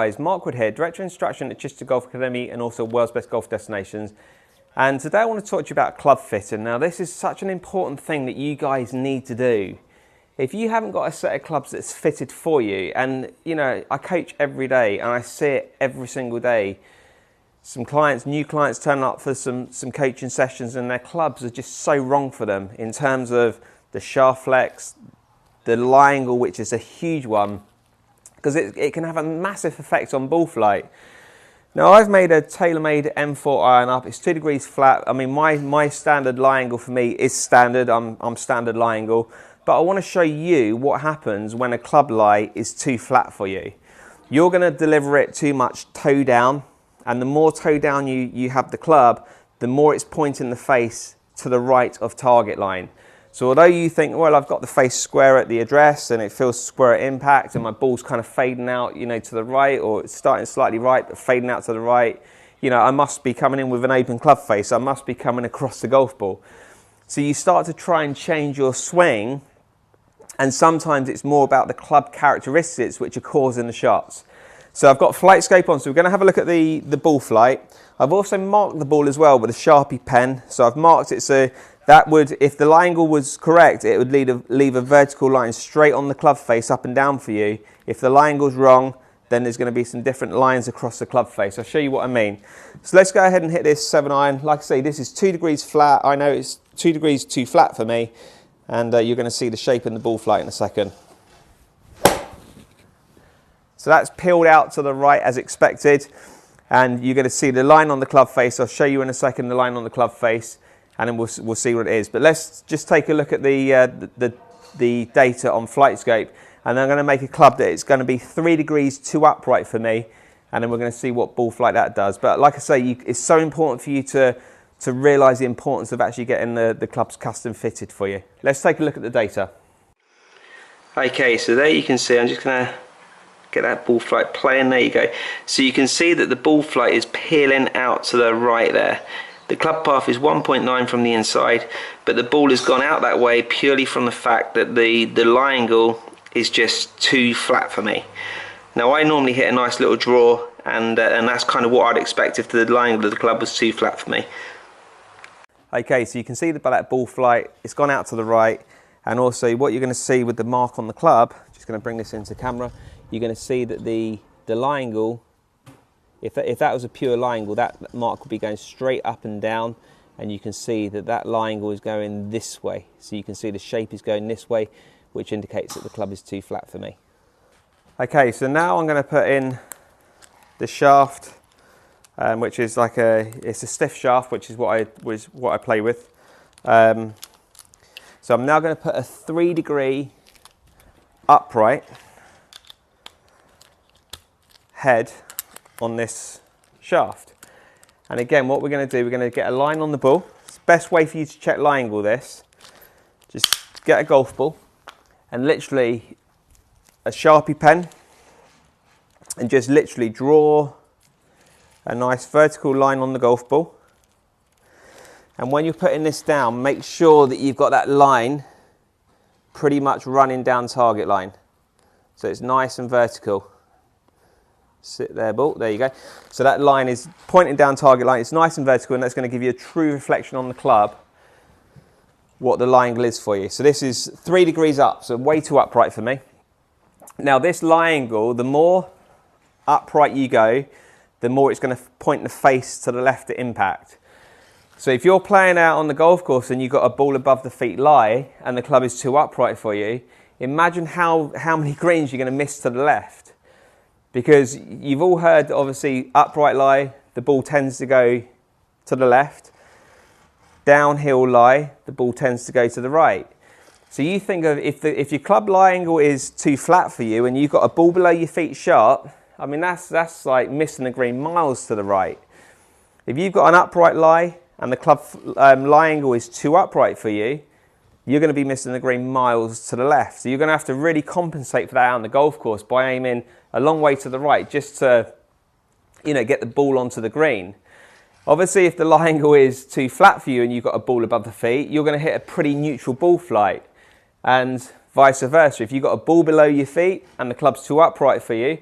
Guys, Mark Wood here, Director of Instruction at Chichester Golf Academy and also World's Best Golf Destinations. And today I want to talk to you about club fitting. Now this is such an important thing that you guys need to do. If you haven't got a set of clubs that's fitted for you, and you know, I coach every day and I see it every single day. Some clients, new clients turn up for some coaching sessions and their clubs are just so wrong for them in terms of the shaft flex, the lie angle, which is a huge one, because it can have a massive effect on ball flight. Now I've made a tailor-made M4 iron up. It's 2 degrees flat. I mean, my standard lie angle for me is standard. I'm standard lie angle. But I want to show you what happens when a club lie is too flat for you. You're going to deliver it too much toe down, and the more toe down you have the club, the more it's pointing the face to the right of target line. So although you think, well, I've got the face square at the address and it feels square at impact and my ball's kind of fading out, you know, to the right, or it's starting slightly right but fading out to the right, you know, I must be coming in with an open club face. I must be coming across the golf ball. So you start to try and change your swing, and sometimes it's more about the club characteristics which are causing the shots. So I've got flight scope on, so we're going to have a look at the ball flight. I've also marked the ball as well with a Sharpie pen. So I've marked it so that would, if the lie angle was correct, it would leave a vertical line straight on the club face up and down for you. If the lie angle's wrong, then there's going to be some different lines across the club face. I'll show you what I mean. So let's go ahead and hit this 7 iron. Like I say, this is 2 degrees flat. I know it's 2 degrees too flat for me, and you're going to see the shape in the ball flight in a second. So that's peeled out to the right as expected, and you're going to see the line on the club face. I'll show you in a second the line on the club face, and then we'll see what it is. But let's just take a look at the data on flight scope, and I'm going to make a club that it's going to be 3 degrees too upright for me, and then we're going to see what ball flight that does. But like I say, it's so important for you to realise the importance of actually getting the clubs custom fitted for you. Let's take a look at the data. Okay, so there you can see, I'm just going to get that ball flight playing. There you go. So you can see that the ball flight is peeling out to the right there. The club path is 1.9 from the inside, but the ball has gone out that way purely from the fact that the lie angle is just too flat for me. Now I normally hit a nice little draw, and that's kind of what I'd expect if the lie angle of the club was too flat for me. Okay, so you can see that ball flight, it's gone out to the right, and also what you're going to see with the mark on the club, just going to bring this into camera, you're going to see that the lie angle, if that was a pure lie angle, that mark would be going straight up and down, and you can see that lie angle is going this way. So you can see the shape is going this way, which indicates that the club is too flat for me. Okay, so now I'm going to put in the shaft, which is like it's a stiff shaft, which is what I play with. So I'm now going to put a 3 degree upright head on this shaft, and again what we're going to do, we're going to get a line on the ball. It's the best way for you to check lie angle this. Just get a golf ball and literally a Sharpie pen and just literally draw a nice vertical line on the golf ball, and when you're putting this down, make sure that you've got that line pretty much running down target line, so it's nice and vertical. Sit there, ball. There you go. So that line is pointing down target line. It's nice and vertical, and that's going to give you a true reflection on the club what the lie angle is for you. So this is 3 degrees up, so way too upright for me. Now this lie angle, the more upright you go, the more it's going to point the face to the left at impact. So if you're playing out on the golf course and you've got a ball above the feet lie and the club is too upright for you, imagine how many greens you're going to miss to the left. Because you've all heard, obviously, upright lie, the ball tends to go to the left. Downhill lie, the ball tends to go to the right. So you think of, if your club lie angle is too flat for you and you've got a ball below your feet sharp, I mean, that's like missing the green miles to the right. If you've got an upright lie and the club lie angle is too upright for you, you're going to be missing the green miles to the left. So you're going to have to really compensate for that out on the golf course by aiming a long way to the right just to, you know, get the ball onto the green. Obviously, if the lie angle is too flat for you and you've got a ball above the feet, you're going to hit a pretty neutral ball flight. And vice versa. If you've got a ball below your feet and the club's too upright for you,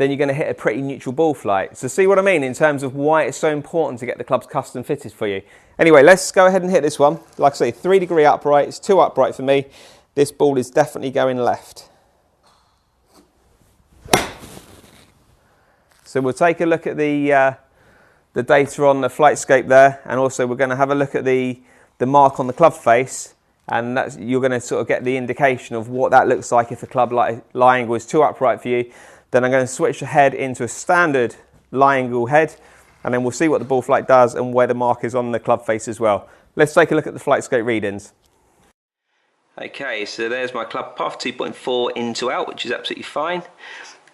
then you're going to hit a pretty neutral ball flight. So see what I mean in terms of why it's so important to get the clubs custom fitted for you. Anyway, let's go ahead and hit this one. Like I say, 3-degree upright, it's 2 upright for me. This ball is definitely going left. So we'll take a look at the data on the Flightscape there, and also we're going to have a look at the mark on the club face, and you're going to sort of get the indication of what that looks like if the club lie angle is 2 upright for you. Then I'm going to switch the head into a standard lie angle head, and then we'll see what the ball flight does and where the mark is on the club face as well. Let's take a look at the Flightscape readings. Okay, so there's my club path, 2.4 in to out, which is absolutely fine.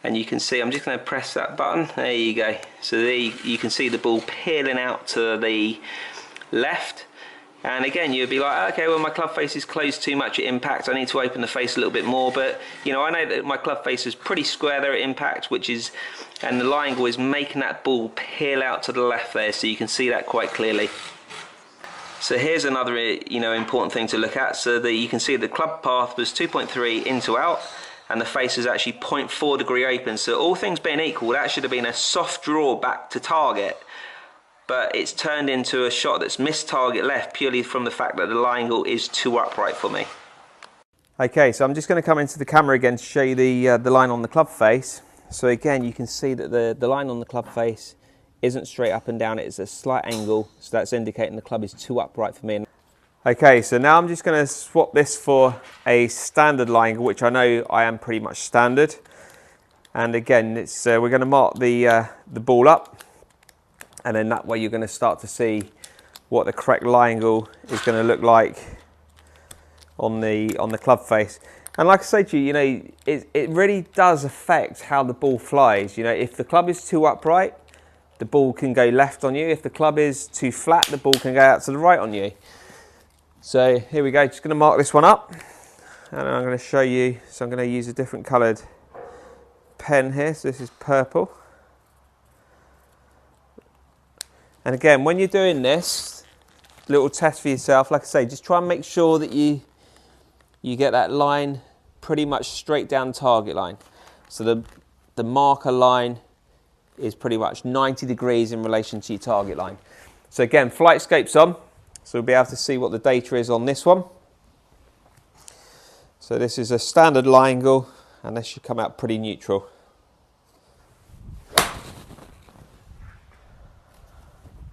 And you can see, I'm just going to press that button, there you go. So there you can see the ball peeling out to the left. And again, you'd be like, okay, well my club face is closed too much at impact, I need to open the face a little bit more. But you know, I know that my club face is pretty square there at impact, and the lie angle is making that ball peel out to the left there, so you can see that quite clearly. So here's another important thing to look at. So that you can see the club path was 2.3 in to out, and the face is actually 0.4 degree open. So all things being equal, that should have been a soft draw back to target. But it's turned into a shot that's missed target left purely from the fact that the lie angle is 2 upright for me. Okay, so I'm just going to come into the camera again to show you the line on the club face. So again, you can see that the line on the club face isn't straight up and down, it's a slight angle, so that's indicating the club is 2 upright for me. Okay, so now I'm just going to swap this for a standard lie angle, which I know I am pretty much standard. And again, we're going to mark the ball up, and then that way you're going to start to see what the correct lie angle is going to look like on the club face. And like I say to you, it really does affect how the ball flies. If the club is 2 upright, the ball can go left on you. If the club is too flat, the ball can go out to the right on you. So here we go, just going to mark this one up, and I'm going to show you. So I'm going to use a different coloured pen here, so this is purple. And again, when you're doing this little test for yourself, like I say, just try and make sure that you get that line pretty much straight down target line. So the marker line is pretty much 90 degrees in relation to your target line. So again, Flightscape's on, so we'll be able to see what the data is on this one. So this is a standard lie angle, and this should come out pretty neutral.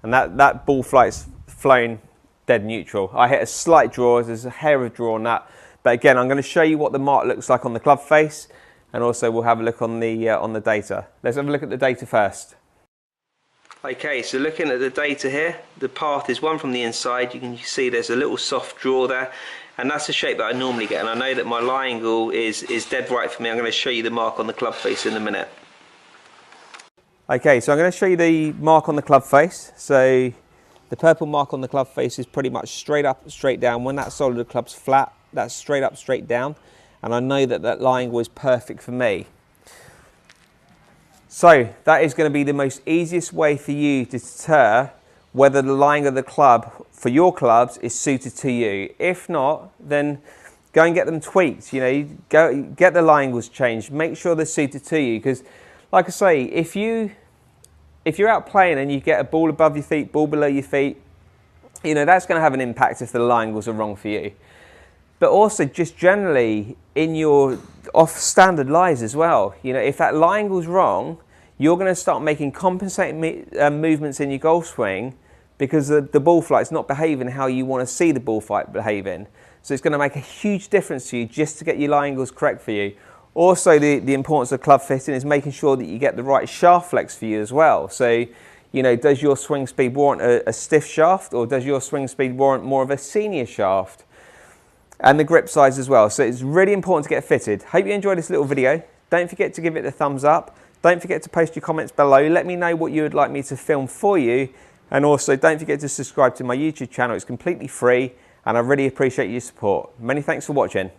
And that ball flight's flown dead neutral. I hit a slight draw, there's a hair of draw on that. But again, I'm going to show you what the mark looks like on the club face, and also we'll have a look on the data. Let's have a look at the data first. Okay, so looking at the data here, the path is 1 from the inside. You can see there's a little soft draw there, and that's the shape that I normally get. And I know that my lie angle is dead right for me. I'm going to show you the mark on the club face in a minute. Okay, so I'm going to show you the mark on the club face. So the purple mark on the club face is pretty much straight up, straight down. When that sole of the club's flat, that's straight up, straight down. And I know that lie angle is perfect for me. So that is going to be the most easiest way for you to deter whether the lie angle of the club for your clubs is suited to you. If not, then go and get them tweaked. Go get the lie angles changed. Make sure they're suited to you, because like I say, if you're out playing and you get a ball above your feet, ball below your feet, that's going to have an impact if the lie angles are wrong for you. But also just generally in your off standard lies as well. If that lie angle's wrong, you're going to start making compensating movements in your golf swing because the ball flight's not behaving how you want to see the ball flight behaving. So it's going to make a huge difference to you just to get your lie angles correct for you. Also, the importance of club fitting is making sure that you get the right shaft flex for you as well. So, does your swing speed warrant a stiff shaft, or does your swing speed warrant more of a senior shaft? And the grip size as well. So it's really important to get fitted. Hope you enjoyed this little video. Don't forget to give it the thumbs up. Don't forget to post your comments below. Let me know what you would like me to film for you. And also don't forget to subscribe to my YouTube channel. It's completely free, and I really appreciate your support. Many thanks for watching.